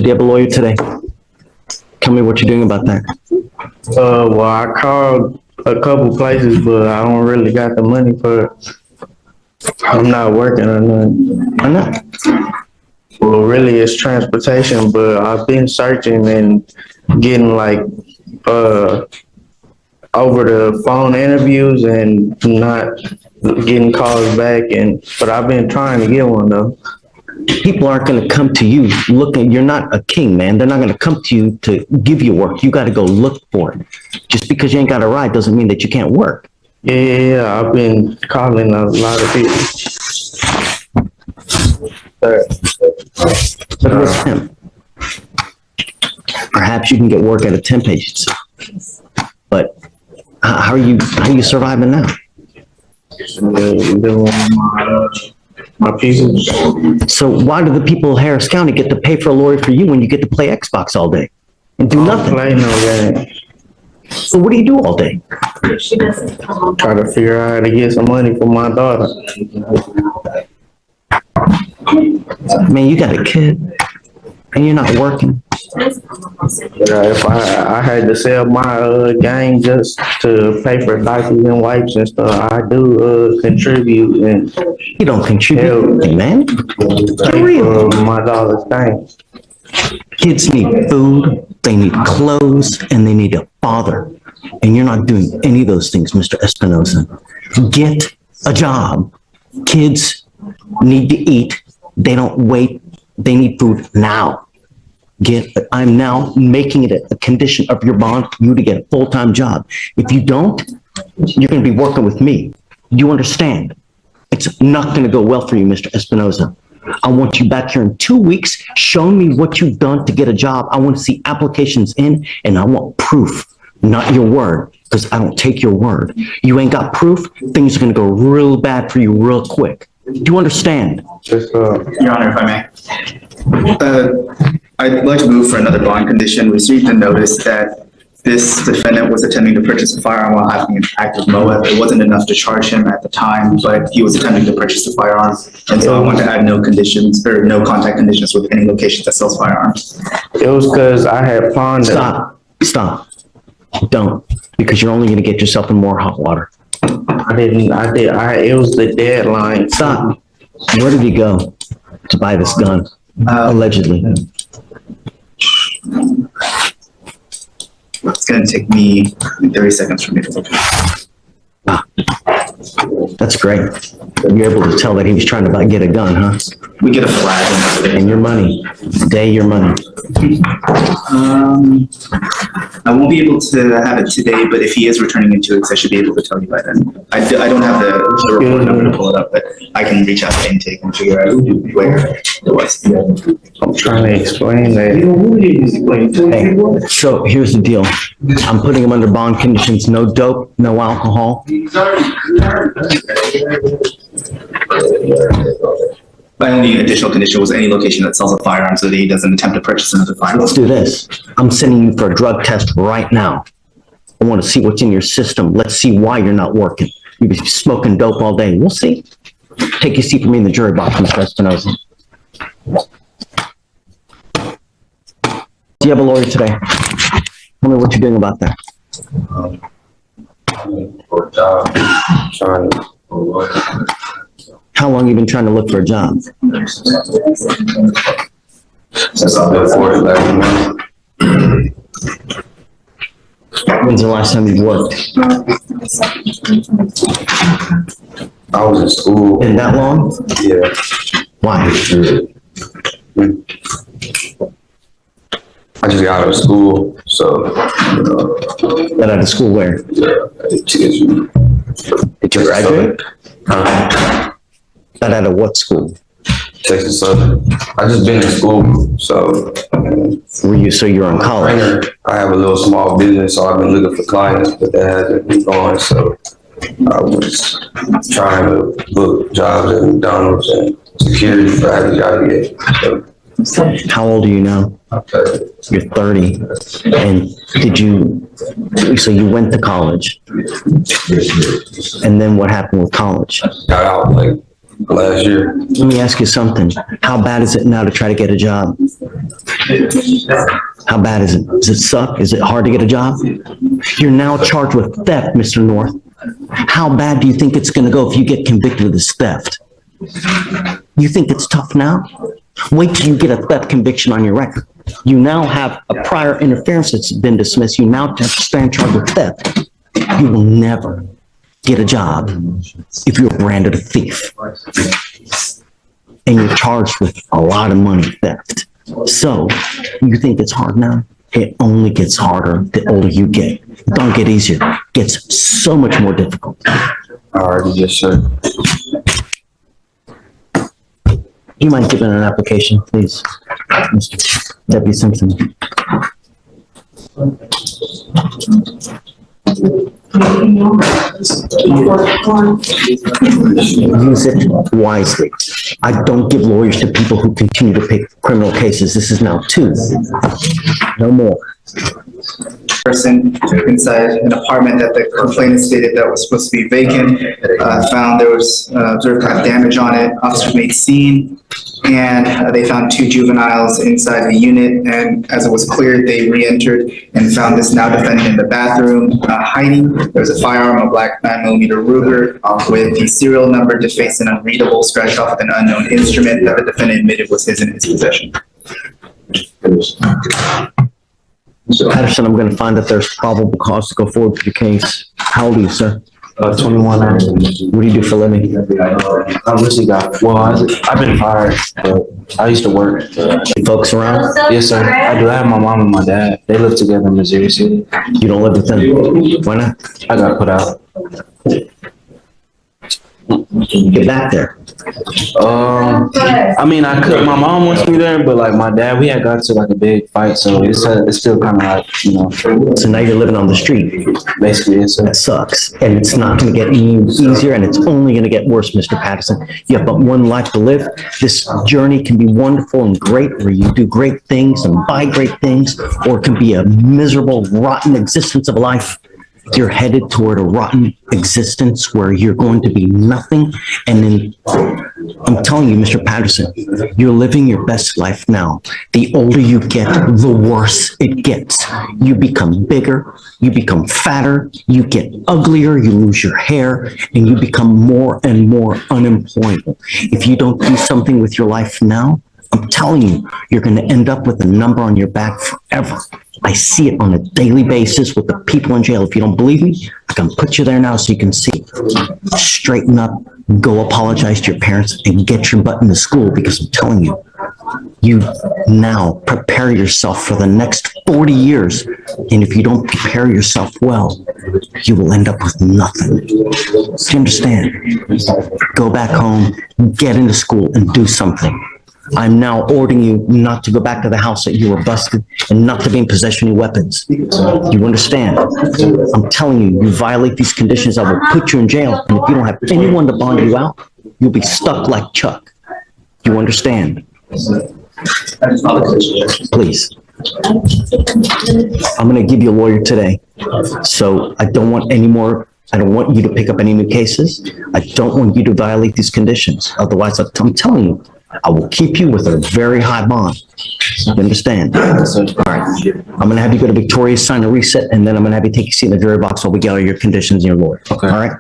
you have a lawyer today? Tell me what you're doing about that. Well, I called a couple places, but I don't really got the money for it. I'm not working or nothing. Why not? Well, really, it's transportation, but I've been searching and getting like over the phone interviews and not getting calls back. But I've been trying to get one though. People aren't going to come to you looking. You're not a king, man. They're not going to come to you to give you work. You got to go look for it. Just because you ain't got a ride doesn't mean that you can't work. Yeah, I've been calling a lot of people. But it was temp. Perhaps you can get work at a temp agency. But how are you surviving now? My pieces. So why do the people of Harris County get to pay for a lawyer for you when you get to play Xbox all day and do nothing? Play no game. So what do you do all day? Try to figure out how to get some money for my daughter. Man, you got a kid and you're not working. If I had to sell my game just to pay for diapers and wipes and stuff, I do contribute and You don't contribute, man. pay real. for my daughter's things. Kids need food, they need clothes, and they need a father. And you're not doing any of those things, Mr. Espinosa. Get a job. Kids need to eat. They don't wait. They need food now. I'm now making it a condition of your bond for you to get a full-time job. If you don't, you're going to be working with me. You understand? It's not going to go well for you, Mr. Espinosa. I want you back here in 2 weeks. Show me what you've done to get a job. I want to see applications in, and I want proof, not your word, because I don't take your word. You ain't got proof, things are going to go real bad for you real quick. Do you understand? Your Honor, if I may. I'd like to move for another bond condition. We received a notice that this defendant was attempting to purchase a firearm while having an active MOA. It wasn't enough to charge him at the time, but he was attempting to purchase a firearm. And so I want to add no conditions or no contact conditions with any location that sells firearms. It was because I had pawned it. Stop. Don't, because you're only going to get yourself in more hot water. It was the deadline. Stop. Where did he go to buy this gun? Allegedly. It's going to take me 30 seconds for me to look. That's great. You're able to tell that he was trying to get a gun, huh? We get a flag. And your money. Day your money. I won't be able to have it today, but if he is returning in 2 weeks, I should be able to tell you by then. I don't have the report number to pull it up, but I can reach out to intake and figure out where it was. I'm trying to explain that. Hey, so here's the deal. I'm putting him under bond conditions, no dope, no alcohol. My only additional condition was any location that sells a firearm so that he doesn't attempt to purchase another firearm. Let's do this. I'm sending you for a drug test right now. I want to see what's in your system. Let's see why you're not working. You've been smoking dope all day. We'll see. Take your seat for me in the jury box, Mr. Espinosa. Do you have a lawyer today? Tell me what you're doing about that. How long have you been trying to look for a job? Since I've been 40 months. When's the last time you worked? I was in school. Been that long? Yeah. Why? I just got out of school, so. Got out of school where? Did you graduate? Got out of what school? Texas Southern. I just been in school, so. So you're in college? I have a little small business, so I've been looking for clients, but that hasn't been going, so I was trying to book jobs at McDonald's and security for every job I get. So. How old are you now? I'm 30. You're 30. And so you went to college? And then what happened with college? Got out like last year. Let me ask you something. How bad is it now to try to get a job? How bad is it? Does it suck? Is it hard to get a job? You're now charged with theft, Mr. North. How bad do you think it's going to go if you get convicted of this theft? You think it's tough now? Wait till you get a theft conviction on your record. You now have a prior interference that's been dismissed. You now have to stand charged with theft. You will never get a job if you're branded a thief. And you're charged with a lot of money theft. So, you think it's hard now? It only gets harder the older you get. It don't get easier. It gets so much more difficult. Alright, yes, sir. You mind giving an application, please, Mr. Deputy Simpson? Use it wisely. I don't give lawyers to people who continue to pick criminal cases. This is now 2. No more. Person inside an apartment that the complainant stated that was supposed to be vacant, found there was observed to have damage on it. Officers made scene, and they found 2 juveniles inside the unit. And as it was cleared, they re-entered and found this now defendant in the bathroom hiding. There was a firearm, a black 9mm Ruger, with the serial number defaced and unreadable, scratched off with an unknown instrument that the defendant admitted was his in his possession. Mr. Patterson, I'm going to find that there's probable cause to go forward with your case. How old are you, sir? 21. What do you do for a living? I recently I've been fired, but I used to work. Folks around? Yes, sir. I do. I have my mom and my dad. They live together in Missouri City. You don't live with them? Why not? I got put out. Get back there. I mean, I could. My mom wants me there, but like my dad, we had got to like a big fight, so it's still kind of like, you know. So now you're living on the street. Basically, yes, sir. That sucks. And it's not going to get any easier, and it's only going to get worse, Mr. Patterson. You have but one life to live. This journey can be wonderful and great, where you do great things and buy great things, or it can be a miserable, rotten existence of life. You're headed toward a rotten existence where you're going to be nothing. And then, I'm telling you, Mr. Patterson, you're living your best life now. The older you get, the worse it gets. You become bigger, you become fatter, you get uglier, you lose your hair, and you become more and more unemployable. If you don't do something with your life now, I'm telling you, you're going to end up with a number on your back forever. I see it on a daily basis with the people in jail. If you don't believe me, I can put you there now so you can see. Straighten up, go apologize to your parents, and get your butt into school, because I'm telling you, you now prepare yourself for the next 40 years. And if you don't prepare yourself well, you will end up with nothing. Do you understand? Go back home, get into school, and do something. I'm now ordering you not to go back to the house that you were busted, and not to be in possession of weapons. You understand? I'm telling you, you violate these conditions, I will put you in jail. And if you don't have anyone to bond you out, you'll be stuck like Chuck. You understand? Please. I'm going to give you a lawyer today. So I don't want any more. I don't want you to pick up any new cases. I don't want you to violate these conditions. Otherwise, I'm telling you, I will keep you with a very high bond. You understand? All right. I'm going to have you go to Victoria, sign a reset, and then I'm going to have you take a seat in the jury box while we get all your conditions and your lawyer. Okay. All right?